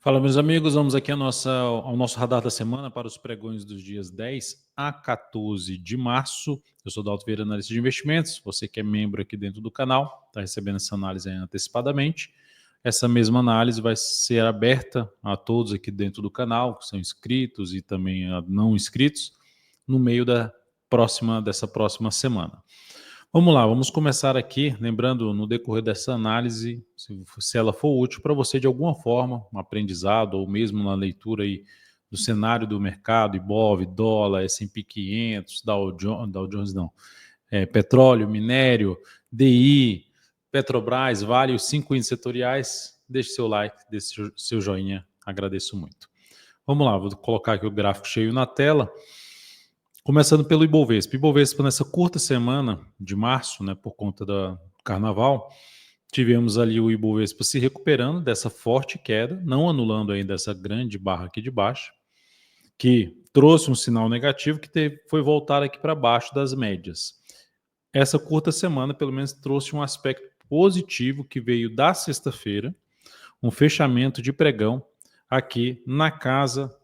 Fala, meus amigos, vamos aqui ao nosso radar da semana para os pregões dos dias 10 a 14 de março. Eu sou Dalto Vieira, analista de investimentos. Você que é membro aqui dentro do canal, está recebendo essa análise aí antecipadamente. Essa mesma análise vai ser aberta a todos aqui dentro do canal, que são inscritos e também a não inscritos, no meio dessa próxima semana. Vamos lá, vamos começar aqui, lembrando no decorrer dessa análise, se ela for útil para você de alguma forma, um aprendizado ou mesmo na leitura aí do cenário do mercado, Ibov, dólar, S&P 500, Dow Jones não, petróleo, minério, DI, Petrobras, Vale, os 5 índices setoriais, deixe seu like, deixe seu joinha, agradeço muito. Vamos lá, vou colocar aqui o gráfico cheio na tela. Começando pelo Ibovespa. Ibovespa nessa curta semana de março, né, por conta do carnaval, tivemos ali o Ibovespa se recuperando dessa forte queda, não anulando ainda essa grande barra aqui de baixo, que trouxe um sinal negativo que foi voltar aqui para baixo das médias. Essa curta semana, pelo menos, trouxe um aspecto positivo que veio da sexta-feira, um fechamento de pregão aqui na casa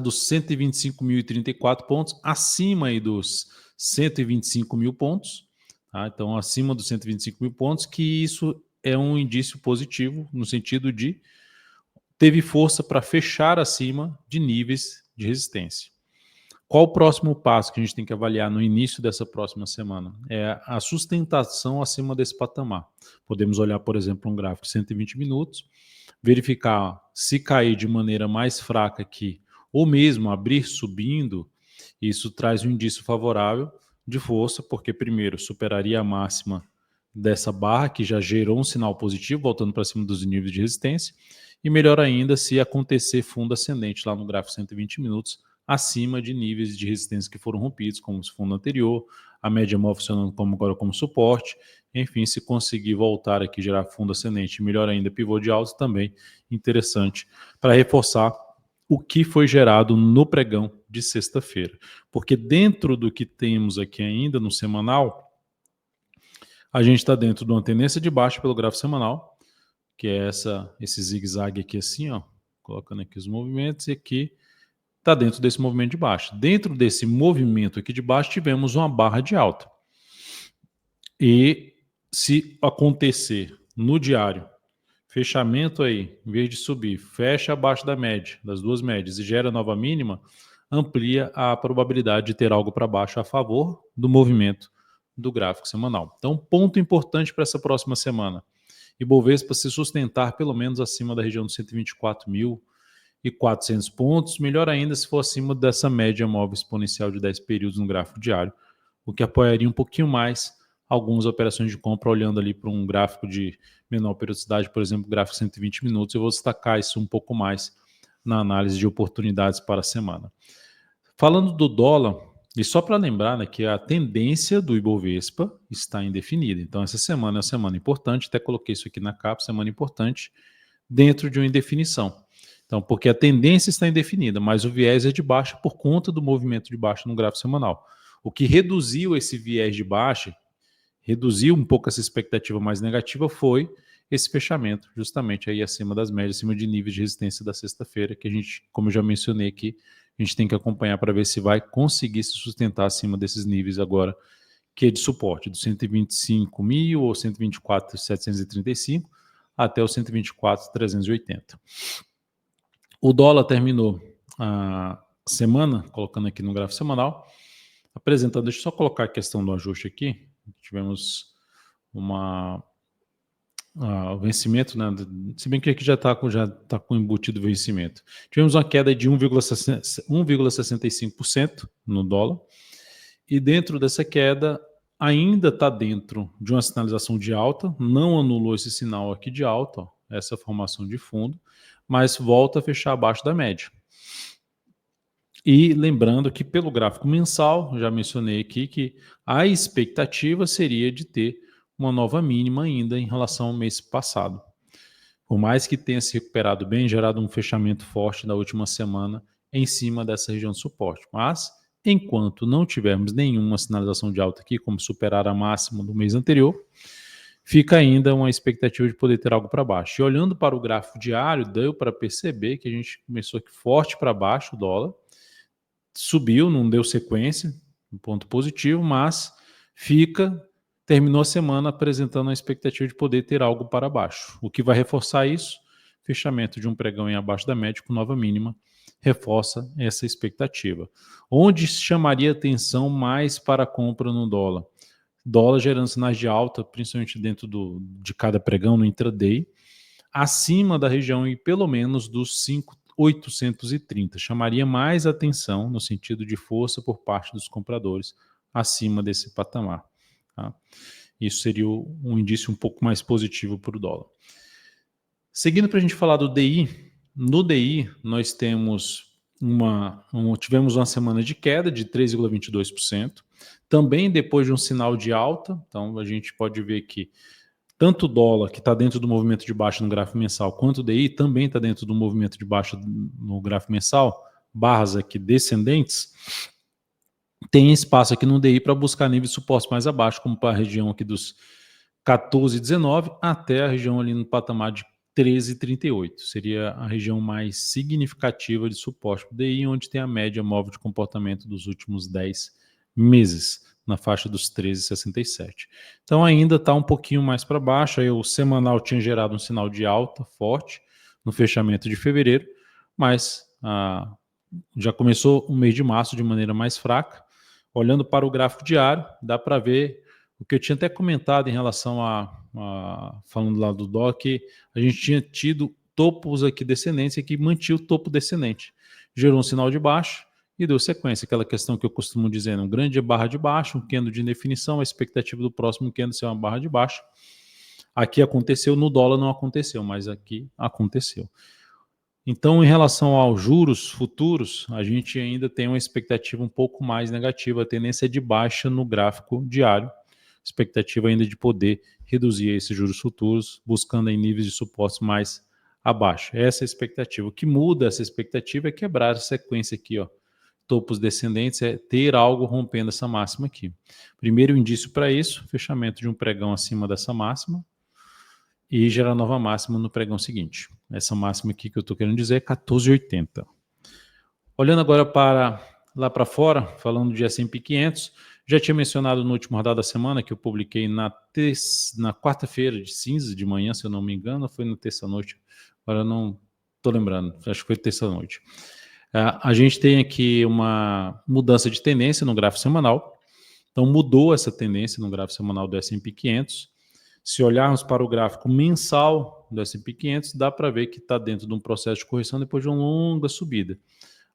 dos 125.034 pontos, acima aí dos 125 mil pontos, tá? Então acima dos 125 mil pontos, que isso é um indício positivo, no sentido de teve força para fechar acima de níveis de resistência. Qual o próximo passo que a gente tem que avaliar no início dessa próxima semana? É a sustentação acima desse patamar. Podemos olhar, por exemplo, um gráfico de 120 minutos, verificar se cair de maneira mais fraca aqui, ou mesmo abrir subindo, isso traz um indício favorável de força, porque primeiro superaria a máxima dessa barra, que já gerou um sinal positivo, voltando para cima dos níveis de resistência, e melhor ainda se acontecer fundo ascendente lá no gráfico 120 minutos, acima de níveis de resistência que foram rompidos, como o fundo anterior, a média móvel funcionando agora como suporte, enfim, se conseguir voltar aqui, gerar fundo ascendente, melhor ainda, pivô de alta também interessante, para reforçar o que foi gerado no pregão de sexta-feira. Porque dentro do que temos aqui ainda no semanal, a gente está dentro de uma tendência de baixa pelo gráfico semanal, que é esse zigue-zague aqui assim, ó, colocando aqui os movimentos, e aqui está dentro desse movimento de baixa. Dentro desse movimento aqui de baixo, tivemos uma barra de alta. E se acontecer no diário, fechamento aí, em vez de subir, fecha abaixo da média, das duas médias e gera nova mínima, amplia a probabilidade de ter algo para baixo a favor do movimento do gráfico semanal. Então, ponto importante para essa próxima semana. Ibovespa se sustentar pelo menos acima da região dos 124.400 pontos, melhor ainda se for acima dessa média móvel exponencial de 10 períodos no gráfico diário, o que apoiaria um pouquinho mais algumas operações de compra, olhando ali para um gráfico de menor periodicidade, por exemplo, gráfico 120 minutos. Eu vou destacar isso um pouco mais na análise de oportunidades para a semana. Falando do dólar, e só para lembrar, né, que a tendência do Ibovespa está indefinida. Então, essa semana é uma semana importante, até coloquei isso aqui na capa, semana importante, dentro de uma indefinição. Então, porque a tendência está indefinida, mas o viés é de baixa por conta do movimento de baixa no gráfico semanal. O que reduziu esse viés de baixa, reduziu um pouco essa expectativa mais negativa, foi esse fechamento, justamente aí acima das médias, acima de níveis de resistência da sexta-feira, que a gente, como eu já mencionei aqui, a gente tem que acompanhar para ver se vai conseguir se sustentar acima desses níveis agora, que é de suporte, dos 125 mil ou 124.735 até os 124.380. O dólar terminou a semana, colocando aqui no gráfico semanal, apresentando, deixa eu só colocar a questão do ajuste aqui. Tivemos o vencimento, né? Se bem que aqui já está com embutido o vencimento. Tivemos uma queda de 1,65% no dólar, e dentro dessa queda ainda está dentro de uma sinalização de alta, não anulou esse sinal aqui de alta, ó, essa formação de fundo, mas volta a fechar abaixo da média. E lembrando que pelo gráfico mensal, já mencionei aqui que a expectativa seria de ter uma nova mínima ainda em relação ao mês passado. Por mais que tenha se recuperado bem, gerado um fechamento forte na última semana em cima dessa região de suporte. Mas, enquanto não tivermos nenhuma sinalização de alta aqui, como superar a máxima do mês anterior, fica ainda uma expectativa de poder ter algo para baixo. E olhando para o gráfico diário, deu para perceber que a gente começou aqui forte para baixo o dólar, subiu, não deu sequência, um ponto positivo, mas terminou a semana apresentando uma expectativa de poder ter algo para baixo. O que vai reforçar isso? Fechamento de um pregão em abaixo da média com nova mínima, reforça essa expectativa. Onde chamaria atenção mais para a compra no dólar? Dólar gerando sinais de alta, principalmente dentro de cada pregão no intraday, acima da região e pelo menos dos 5.830. Chamaria mais atenção no sentido de força por parte dos compradores acima desse patamar. Tá? Isso seria um indício um pouco mais positivo para o dólar. Seguindo para a gente falar do DI, no DI nós tivemos uma semana de queda de 3,22%, também depois de um sinal de alta, então a gente pode ver que tanto o dólar, que está dentro do movimento de baixa no gráfico mensal, quanto o DI também está dentro do movimento de baixa no gráfico mensal, barras aqui descendentes, tem espaço aqui no DI para buscar níveis de suporte mais abaixo, como para a região aqui dos 14,19 até a região ali no patamar de 13,38. Seria a região mais significativa de suporte para o DI, onde tem a média móvel de comportamento dos últimos 10 meses, na faixa dos 13,67. Então ainda está um pouquinho mais para baixo. Aí o semanal tinha gerado um sinal de alta forte no fechamento de fevereiro, mas já começou o mês de março de maneira mais fraca. Olhando para o gráfico diário, dá para ver o que eu tinha até comentado em relação falando lá do dólar, que a gente tinha tido topos aqui descendentes e que mantinha o topo descendente. Gerou um sinal de baixo e deu sequência. Aquela questão que eu costumo dizer, um grande barra de baixo, um candle de indefinição, a expectativa do próximo candle ser uma barra de baixo. Aqui aconteceu, no dólar não aconteceu, mas aqui aconteceu. Então, em relação aos juros futuros, a gente ainda tem uma expectativa um pouco mais negativa, a tendência é de baixa no gráfico diário, expectativa ainda de poder reduzir esses juros futuros, buscando em níveis de suporte mais abaixo. Essa é a expectativa. O que muda essa expectativa é quebrar a sequência aqui, ó, topos descendentes, é ter algo rompendo essa máxima aqui. Primeiro indício para isso, fechamento de um pregão acima dessa máxima, e gerar nova máxima no pregão seguinte. Essa máxima aqui que eu estou querendo dizer é 14,80. Olhando agora para lá para fora, falando de S&P 500, já tinha mencionado no último rodada da semana que eu publiquei na quarta-feira de cinza, de manhã, se eu não me engano, foi na terça-noite, agora eu não estou lembrando, acho que foi terça-noite. A gente tem aqui uma mudança de tendência no gráfico semanal, então mudou essa tendência no gráfico semanal do S&P 500, se olharmos para o gráfico mensal do S&P 500, dá para ver que está dentro de um processo de correção depois de uma longa subida.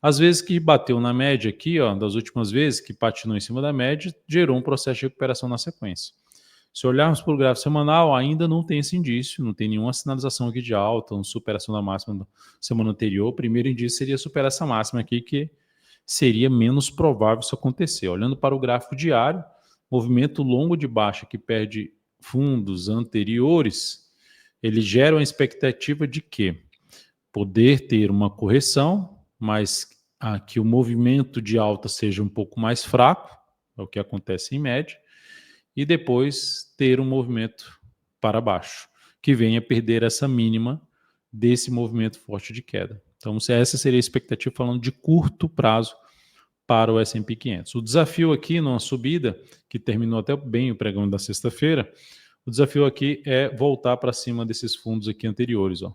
Às vezes que bateu na média aqui, ó, das últimas vezes, que patinou em cima da média, gerou um processo de recuperação na sequência. Se olharmos para o gráfico semanal, ainda não tem esse indício, não tem nenhuma sinalização aqui de alta, uma superação da máxima da semana anterior. O primeiro indício seria superar essa máxima aqui, que seria menos provável isso acontecer. Olhando para o gráfico diário, movimento longo de baixa que perde fundos anteriores, ele gera uma expectativa de que poder ter uma correção, mas que o movimento de alta seja um pouco mais fraco, é o que acontece em média, e depois ter um movimento para baixo, que venha perder essa mínima desse movimento forte de queda. Então, essa seria a expectativa falando de curto prazo para o S&P 500. O desafio aqui numa subida, que terminou até bem o pregão da sexta-feira, o desafio aqui é voltar para cima desses fundos aqui anteriores, ó.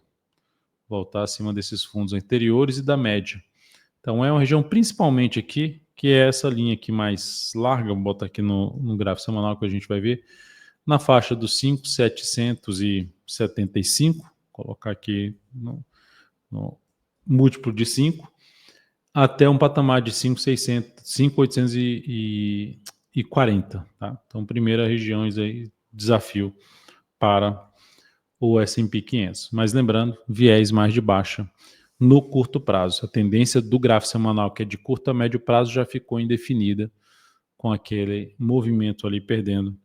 Voltar acima desses fundos anteriores e da média. Então é uma região principalmente aqui, que é essa linha aqui mais larga, vou botar aqui no gráfico semanal que a gente vai ver, na faixa dos 5.775, colocar aqui no múltiplo de 5, até um patamar de 5.840. Tá? Então, primeira região aí, desafio para o S&P 500. Mas lembrando, viés mais de baixa no curto prazo. A tendência do gráfico semanal, que é de curto a médio prazo, já ficou indefinida com aquele movimento ali perdendo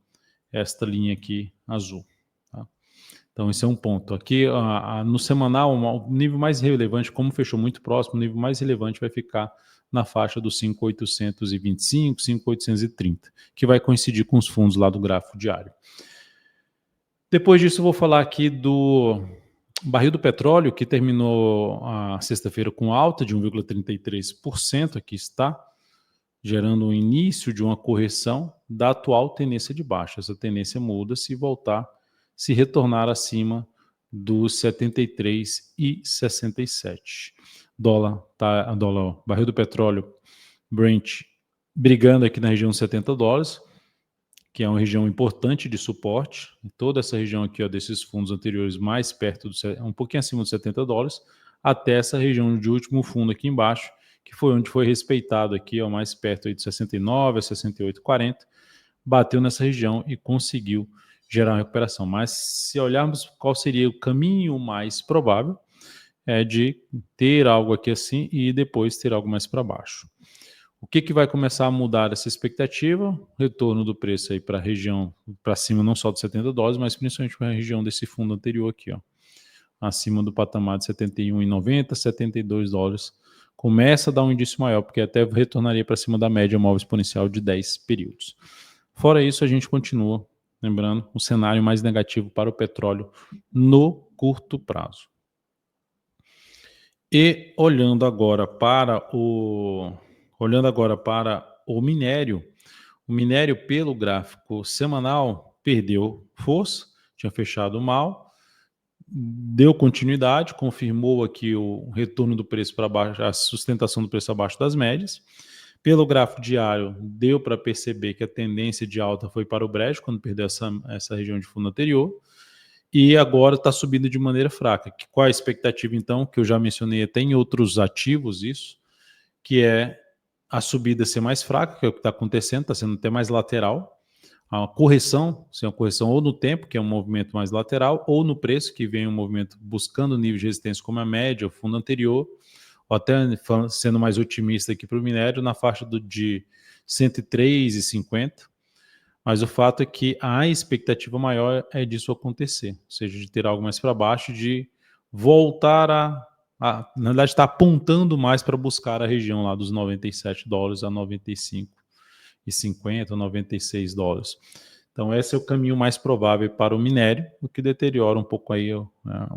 esta linha aqui azul. Tá? Então, esse é um ponto. Aqui, no semanal, o nível mais relevante, como fechou muito próximo, o nível mais relevante vai ficar na faixa dos 5.825, 5.830, que vai coincidir com os fundos lá do gráfico diário. Depois disso, eu vou falar aqui do barril do petróleo, que terminou a sexta-feira com alta de 1,33%, aqui está, gerando o início de uma correção da atual tendência de baixa. Essa tendência muda se voltar, se retornar acima dos 73,67. Barril do petróleo Brent brigando aqui na região de $70, que é uma região importante de suporte. Toda essa região aqui, ó, desses fundos anteriores, mais perto um pouquinho acima dos $70, até essa região de último fundo aqui embaixo, que foi onde foi respeitado aqui, ó, mais perto aí de 69 a 68,40, bateu nessa região e conseguiu gerar uma recuperação. Mas se olharmos qual seria o caminho mais provável, é de ter algo aqui assim e depois ter algo mais para baixo. O que vai começar a mudar essa expectativa? Retorno do preço aí para a região, para cima não só de $70, mas principalmente para a região desse fundo anterior aqui, ó, acima do patamar de 71,90, $72. Começa a dar um indício maior, porque até retornaria para cima da média móvel exponencial de 10 períodos. Fora isso, a gente continua, lembrando, um cenário mais negativo para o petróleo no curto prazo. E olhando agora para o minério, o minério pelo gráfico semanal perdeu força, tinha fechado mal, deu continuidade, confirmou aqui o retorno do preço para baixo, a sustentação do preço abaixo das médias. Pelo gráfico diário, deu para perceber que a tendência de alta foi para o brejo, quando perdeu essa região de fundo anterior, e agora está subindo de maneira fraca. Qual a expectativa, então, que eu já mencionei até em outros ativos isso, que é a subida ser mais fraca, que é o que está acontecendo, está sendo até mais lateral. A correção, se é uma correção ou no tempo, que é um movimento mais lateral, ou no preço, que vem um movimento buscando nível de resistência como a média, o fundo anterior, ou até sendo mais otimista aqui para o minério, na faixa de 103,50. Mas o fato é que a expectativa maior é disso acontecer, ou seja, de ter algo mais para baixo, de voltar na verdade, está apontando mais para buscar a região lá dos $97 a 95,50, $96. Então, esse é o caminho mais provável para o minério, o que deteriora um pouco aí o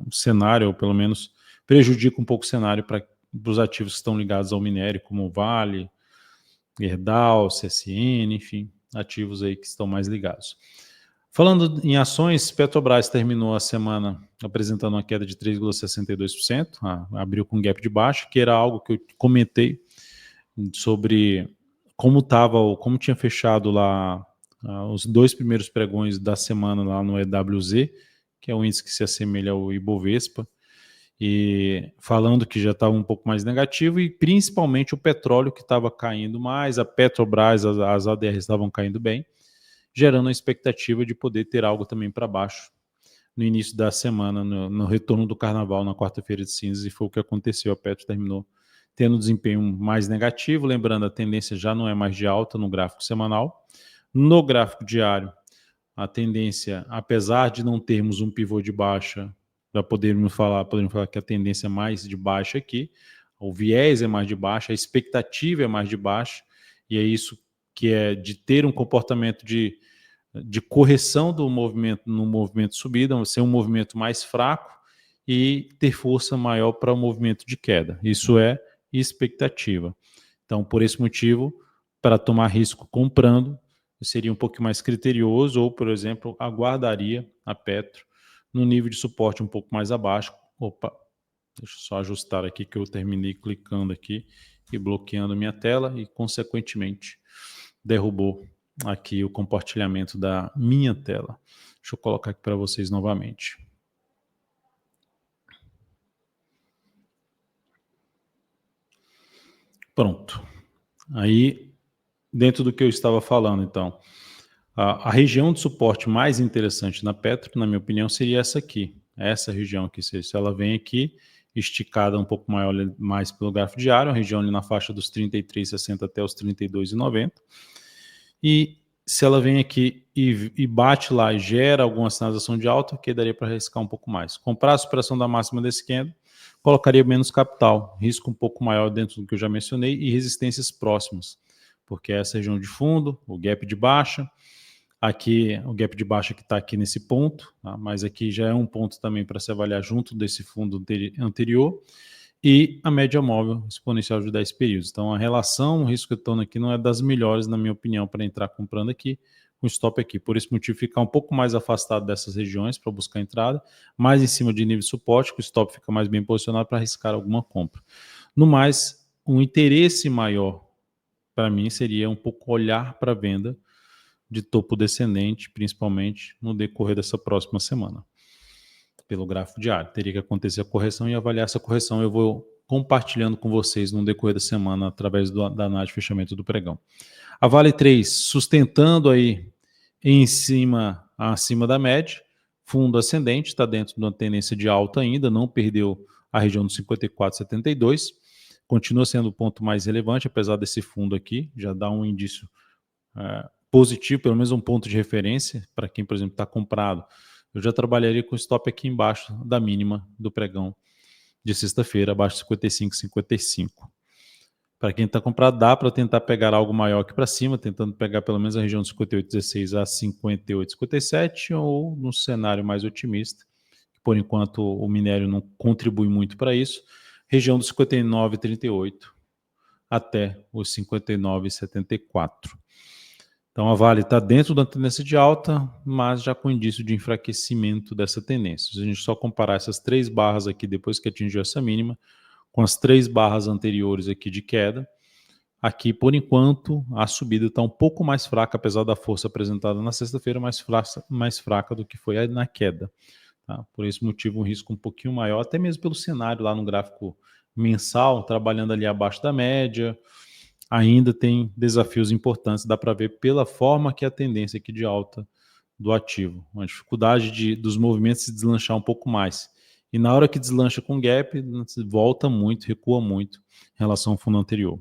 cenário, ou pelo menos prejudica um pouco o cenário para os ativos que estão ligados ao minério, como o Vale, Gerdau, CSN, enfim, ativos aí que estão mais ligados. Falando em ações, Petrobras terminou a semana apresentando uma queda de 3,62%, abriu com gap de baixa, que era algo que eu comentei sobre como tinha fechado lá os 2 primeiros pregões da semana lá no EWZ, que é o índice que se assemelha ao Ibovespa, e falando que já estava um pouco mais negativo, e principalmente o petróleo que estava caindo mais, a Petrobras, as ADRs estavam caindo bem, gerando a expectativa de poder ter algo também para baixo no início da semana, no retorno do carnaval, na quarta-feira de cinzas, e foi o que aconteceu. A Petro terminou tendo um desempenho mais negativo, lembrando, a tendência já não é mais de alta no gráfico semanal. No gráfico diário, a tendência, apesar de não termos um pivô de baixa, já poderíamos falar que a tendência é mais de baixa aqui, o viés é mais de baixa, a expectativa é mais de baixa, e é isso que é de ter um comportamento de correção do movimento no movimento de subida, ser um movimento mais fraco e ter força maior para o movimento de queda. Isso é expectativa. Então, por esse motivo, para tomar risco comprando, seria um pouco mais criterioso, ou, por exemplo, aguardaria a Petro no nível de suporte um pouco mais abaixo. Opa, deixa eu só ajustar aqui que eu terminei clicando aqui e bloqueando minha tela e, consequentemente, derrubou aqui o compartilhamento da minha tela. Deixa eu colocar aqui para vocês novamente. Pronto. Aí, dentro do que eu estava falando, então, a região de suporte mais interessante na Petro, na minha opinião, seria essa aqui. Essa região aqui, se ela vem aqui, esticada um pouco maior, mais pelo gráfico diário, a região ali na faixa dos 33,60 até os 32,90. E se ela vem aqui e bate lá e gera alguma sinalização de alta, que daria para arriscar um pouco mais. Comprar a superação da máxima desse candle, colocaria menos capital, risco um pouco maior dentro do que eu já mencionei e resistências próximas, porque essa região de fundo, o gap de baixa, Aqui, o gap de baixa que está aqui nesse ponto, tá? Mas aqui já é um ponto também para se avaliar junto desse fundo anterior, e a média móvel exponencial de 10 períodos. Então, a relação risco-retorno aqui não é das melhores, na minha opinião, para entrar comprando aqui, com stop aqui. Por esse motivo, ficar um pouco mais afastado dessas regiões para buscar entrada, mais em cima de nível de suporte, que o stop fica mais bem posicionado para arriscar alguma compra. No mais, um interesse maior para mim seria um pouco olhar para a venda de topo descendente, principalmente no decorrer dessa próxima semana, pelo gráfico diário. Teria que acontecer a correção e avaliar essa correção. Eu vou compartilhando com vocês no decorrer da semana através da análise de fechamento do pregão. A Vale 3 sustentando aí acima da média, fundo ascendente, está dentro de uma tendência de alta ainda, não perdeu a região dos 54,72, continua sendo o ponto mais relevante, apesar desse fundo aqui, já dá um indício positivo, pelo menos um ponto de referência, para quem, por exemplo, está comprado. Eu já trabalharia com stop aqui embaixo da mínima do pregão de sexta-feira, abaixo de 55,55. Para quem está comprado, dá para tentar pegar algo maior aqui para cima, tentando pegar pelo menos a região de 58,16 a 58,57, ou no cenário mais otimista, que por enquanto o minério não contribui muito para isso, região dos 59,38 até os 59,74. Então a Vale está dentro da tendência de alta, mas já com indício de enfraquecimento dessa tendência. Se a gente só comparar essas 3 barras aqui depois que atingiu essa mínima, com as 3 barras anteriores aqui de queda, aqui por enquanto a subida está um pouco mais fraca, apesar da força apresentada na sexta-feira, mais fraca do que foi na queda. Tá? Por esse motivo um risco um pouquinho maior, até mesmo pelo cenário lá no gráfico mensal, trabalhando ali abaixo da média, ainda tem desafios importantes, dá para ver pela forma que é a tendência aqui de alta do ativo, uma dificuldade dos movimentos se deslanchar um pouco mais. E na hora que deslancha com gap, volta muito, recua muito em relação ao fundo anterior.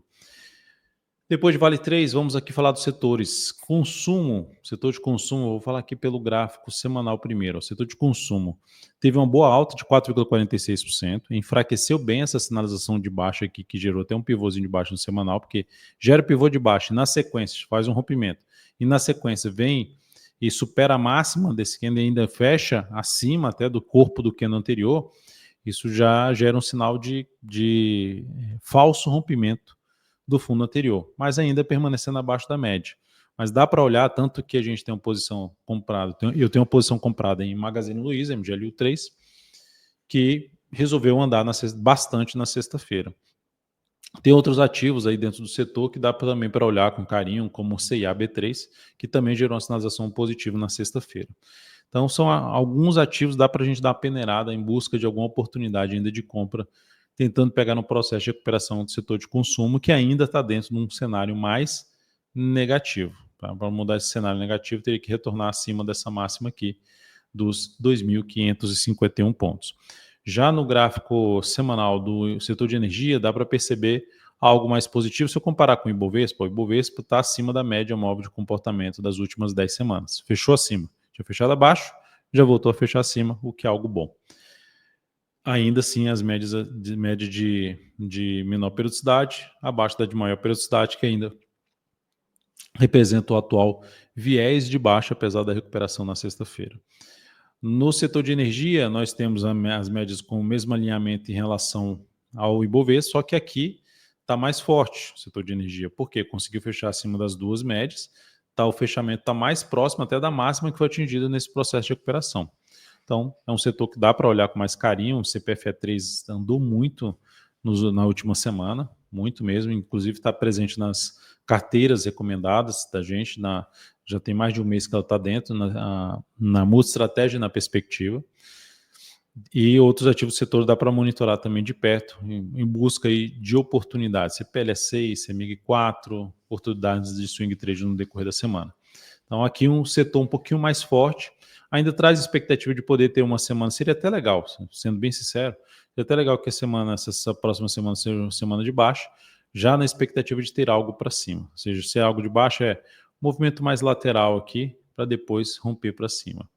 Depois de Vale 3, vamos aqui falar dos setores. Consumo, setor de consumo, vou falar aqui pelo gráfico semanal primeiro. O setor de consumo teve uma boa alta de 4,46%, enfraqueceu bem essa sinalização de baixa aqui, que gerou até um pivôzinho de baixa no semanal, porque gera pivô de baixa e na sequência faz um rompimento. E na sequência vem e supera a máxima desse candle, ainda fecha acima até do corpo do candle anterior, isso já gera um sinal de falso rompimento do fundo anterior, mas ainda permanecendo abaixo da média. Mas dá para olhar, tanto que a gente tem uma posição comprada, eu tenho uma posição comprada em Magazine Luiza, MGLU3, que resolveu andar bastante na sexta-feira. Tem outros ativos aí dentro do setor que dá também para olhar com carinho, como o CIA-B3, que também gerou uma sinalização positiva na sexta-feira. Então são alguns ativos, dá para a gente dar uma peneirada em busca de alguma oportunidade ainda de compra, tentando pegar no processo de recuperação do setor de consumo, que ainda está dentro de um cenário mais negativo. Tá? Para mudar esse cenário negativo, teria que retornar acima dessa máxima aqui, dos 2.551 pontos. Já no gráfico semanal do setor de energia, dá para perceber algo mais positivo. Se eu comparar com o Ibovespa está acima da média móvel de comportamento das últimas 10 semanas. Fechou acima. Tinha fechado abaixo, já voltou a fechar acima, o que é algo bom. Ainda assim, as médias de menor periodicidade, abaixo da de maior periodicidade, que ainda representa o atual viés de baixa, apesar da recuperação na sexta-feira. No setor de energia, nós temos as médias com o mesmo alinhamento em relação ao Ibovespa, só que aqui está mais forte o setor de energia. Por quê? Conseguiu fechar acima das duas médias, o fechamento está mais próximo até da máxima que foi atingida nesse processo de recuperação. Então, é um setor que dá para olhar com mais carinho. O CPFE3 andou muito na última semana, muito mesmo, inclusive está presente nas carteiras recomendadas da gente, já tem mais de um mês que ela está dentro, na multi-estratégia e na perspectiva. E outros ativos do setor dá para monitorar também de perto, em busca aí de oportunidades, CPLS6, CEMIG4, oportunidades de swing trade no decorrer da semana. Então aqui um setor um pouquinho mais forte, ainda traz expectativa de poder ter uma semana, seria até legal, sendo bem sincero, seria até legal que essa próxima semana seja uma semana de baixa, já na expectativa de ter algo para cima. Ou seja, se é algo de baixo, é movimento mais lateral aqui, para depois romper para cima.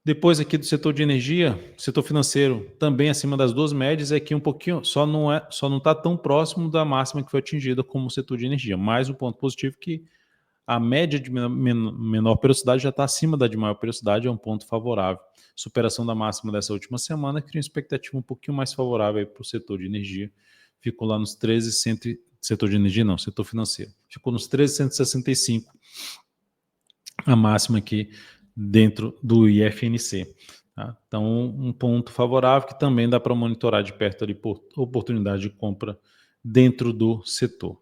Depois aqui do setor de energia, setor financeiro também acima das duas médias, é aqui um pouquinho, só não está tão próximo da máxima que foi atingida como o setor de energia. Mais um ponto positivo que A média de menor periodicidade já está acima da de maior periodicidade, é um ponto favorável. Superação da máxima dessa última semana cria uma expectativa um pouquinho mais favorável para o setor de energia. Ficou lá nos 13,100, setor de energia não, setor financeiro. Ficou nos 13,165, a máxima aqui dentro do IFNC. Tá? Então, um ponto favorável que também dá para monitorar de perto ali por oportunidade de compra dentro do setor.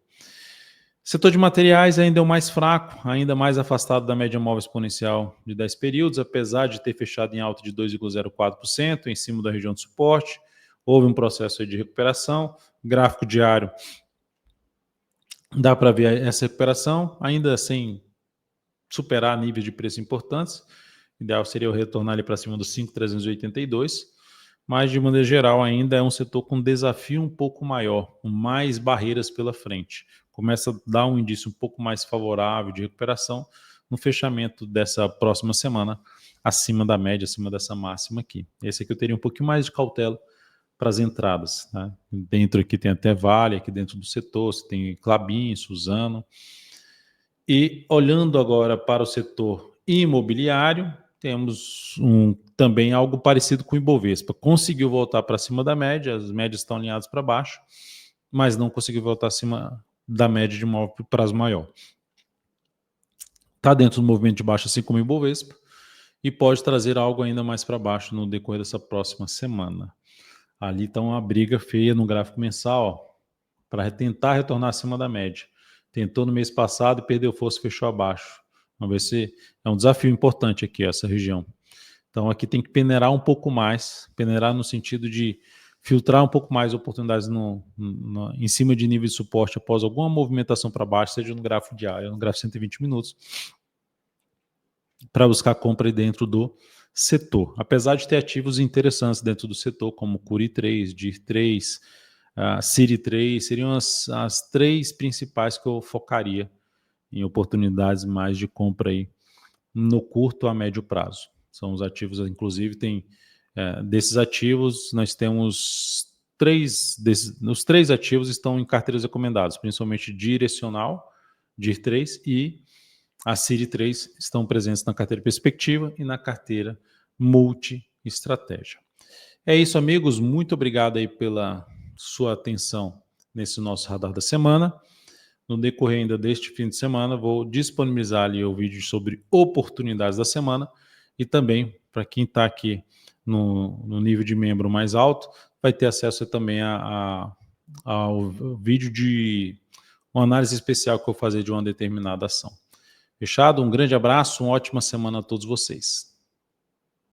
Setor de materiais ainda é o mais fraco, ainda mais afastado da média móvel exponencial de 10 períodos, apesar de ter fechado em alta de 2,04%, em cima da região de suporte. Houve um processo de recuperação. Gráfico diário, dá para ver essa recuperação, ainda sem superar níveis de preço importantes. O ideal seria eu retornar ali para cima dos 5.382, mas de maneira geral ainda é um setor com desafio um pouco maior, com mais barreiras pela frente. Começa a dar um indício um pouco mais favorável de recuperação no fechamento dessa próxima semana, acima da média, acima dessa máxima aqui. Esse aqui eu teria um pouquinho mais de cautela para as entradas. Né? Dentro aqui tem até Vale, aqui dentro do setor, você tem Klabin, Suzano. E olhando agora para o setor imobiliário, temos também algo parecido com o Ibovespa. Conseguiu voltar para cima da média, as médias estão alinhadas para baixo, mas não conseguiu voltar acima da média de um prazo maior. Está dentro do movimento de baixo, assim como o Ibovespa, e pode trazer algo ainda mais para baixo no decorrer dessa próxima semana. Ali está uma briga feia no gráfico mensal para tentar retornar acima da média. Tentou no mês passado e perdeu força e fechou abaixo. Vamos ver se é um desafio importante aqui, essa região. Então aqui tem que peneirar um pouco mais, peneirar no sentido de filtrar um pouco mais oportunidades em cima de nível de suporte após alguma movimentação para baixo, seja no gráfico diário, no gráfico 120 minutos, para buscar compra dentro do setor. Apesar de ter ativos interessantes dentro do setor, como Curi 3, DIR 3, Ciri 3, seriam as três principais que eu focaria em oportunidades mais de compra aí no curto a médio prazo. São os ativos, inclusive, desses ativos, nós temos os três ativos estão em carteiras recomendadas, principalmente Direcional, DIR 3 e a Ciri 3 estão presentes na carteira Perspectiva e na carteira Multi-Estratégia. É isso, amigos. Muito obrigado aí pela sua atenção nesse nosso radar da semana. No decorrer ainda deste fim de semana, vou disponibilizar ali o vídeo sobre oportunidades da semana e também, para quem está aqui no nível de membro mais alto, vai ter acesso também ao vídeo de uma análise especial que eu vou fazer de uma determinada ação. Fechado? Um grande abraço, uma ótima semana a todos vocês.